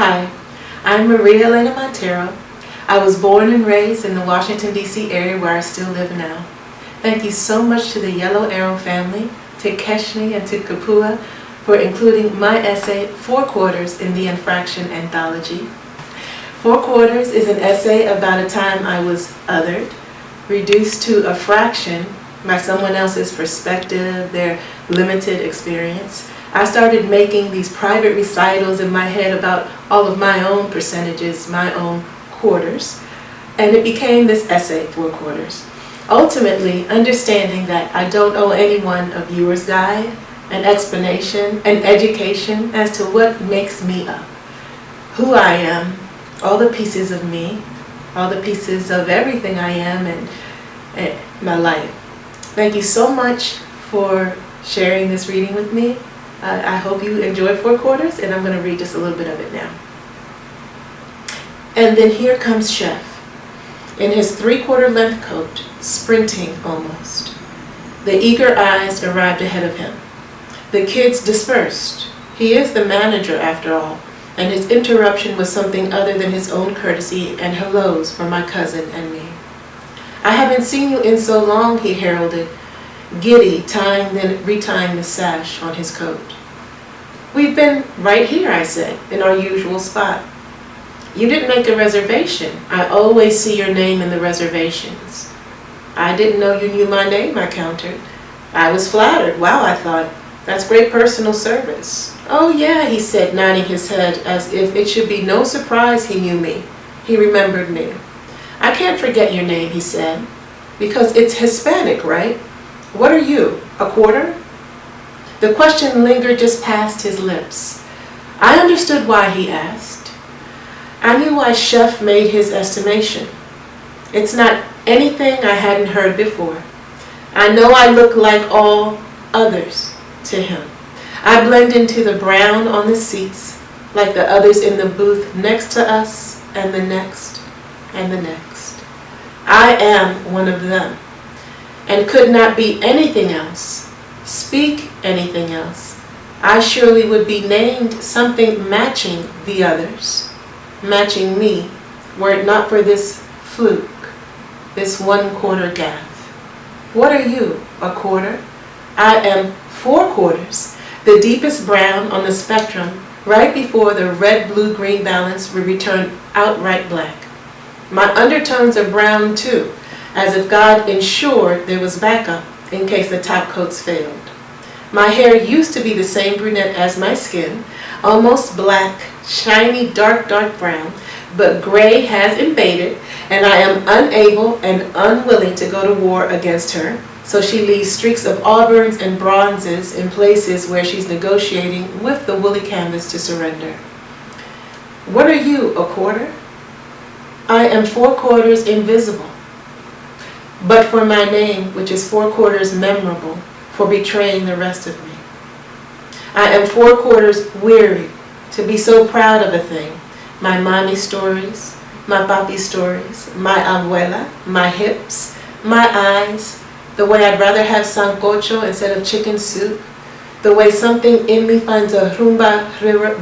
Hi, I'm María Elena Montero. I was born and raised in the Washington, D.C. area where I still live now. Thank you so much to the Yellow Arrow family, to Keshni and to Kapua for including my essay, 4 Quarters, in the Anfractuous anthology. 4 Quarters is an essay about a time I was othered, reduced to a fraction by someone else's perspective, their limited experience. I started making these private recitals in my head about all of my own percentages, my own quarters, and it became this essay, 4 Quarters. Ultimately, understanding that I don't owe anyone a viewer's guide, an explanation, an education as to what makes me up, who I am, all the pieces of me, all the pieces of everything I am and my life. Thank you so much for sharing this reading with me. I hope you enjoyed 4 Quarters, and I'm going to read just a little bit of it now. And then here comes Chef, in his 3/4 length coat, sprinting almost. The eager eyes arrived ahead of him. The kids dispersed. He is the manager, after all, and his interruption was something other than his own courtesy and hellos for my cousin and me. I haven't seen you in so long, he heralded, giddy, tying then retying the sash on his coat. We've been right here, I said, in our usual spot. You didn't make a reservation. I always see your name in the reservations. I didn't know you knew my name, I countered. I was flattered. Wow, I thought. That's great personal service. Oh yeah, he said, nodding his head as if it should be no surprise he knew me. He remembered me. I can't forget your name, he said, because it's Hispanic, right? What are you, a quarter? The question lingered just past his lips. I understood why he asked. I knew why Chef made his estimation. It's not anything I hadn't heard before. I know I look like all others to him. I blend into the brown on the seats, like the others in the booth next to us, and the next, and the next. I am one of them, and could not be anything else, speak anything else. I surely would be named something matching the others, matching me, were it not for this fluke, this 1/4 gaff. What are you, a quarter? I am 4 quarters, the deepest brown on the spectrum, right before the red-blue-green balance would return outright black. My undertones are brown too, as if God ensured there was backup in case the top coats failed. My hair used to be the same brunette as my skin, almost black, shiny, dark brown, but gray has invaded, and I am unable and unwilling to go to war against her, so she leaves streaks of auburns and bronzes in places where she's negotiating with the woolly canvas to surrender. What are you, a quarter? I am 4 quarters invisible, but for my name, which is 4 quarters memorable for betraying the rest of me. I am 4 quarters weary to be so proud of a thing. My mommy stories, my papi stories, my abuela, my hips, my eyes, the way I'd rather have sancocho instead of chicken soup, the way something in me finds a rumba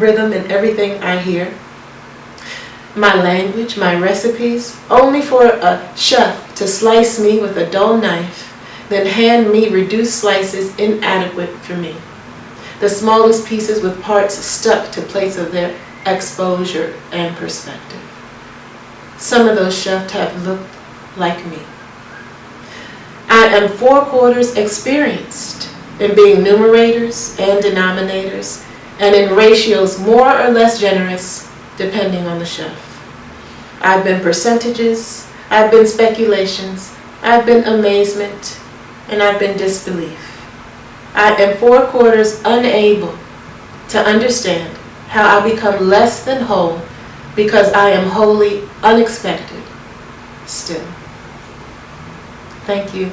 rhythm in everything I hear. My language, my recipes, only for a chef to slice me with a dull knife, then hand me reduced slices inadequate for me. The smallest pieces with parts stuck to plates of their exposure and perspective. Some of those chefs have looked like me. I am 4 quarters experienced in being numerators and denominators, and in ratios more or less generous depending on the chef. I've been percentages, I've been speculations, I've been amazement, and I've been disbelief. I am 4 quarters unable to understand how I become less than whole because I am wholly unexpected still. Thank you.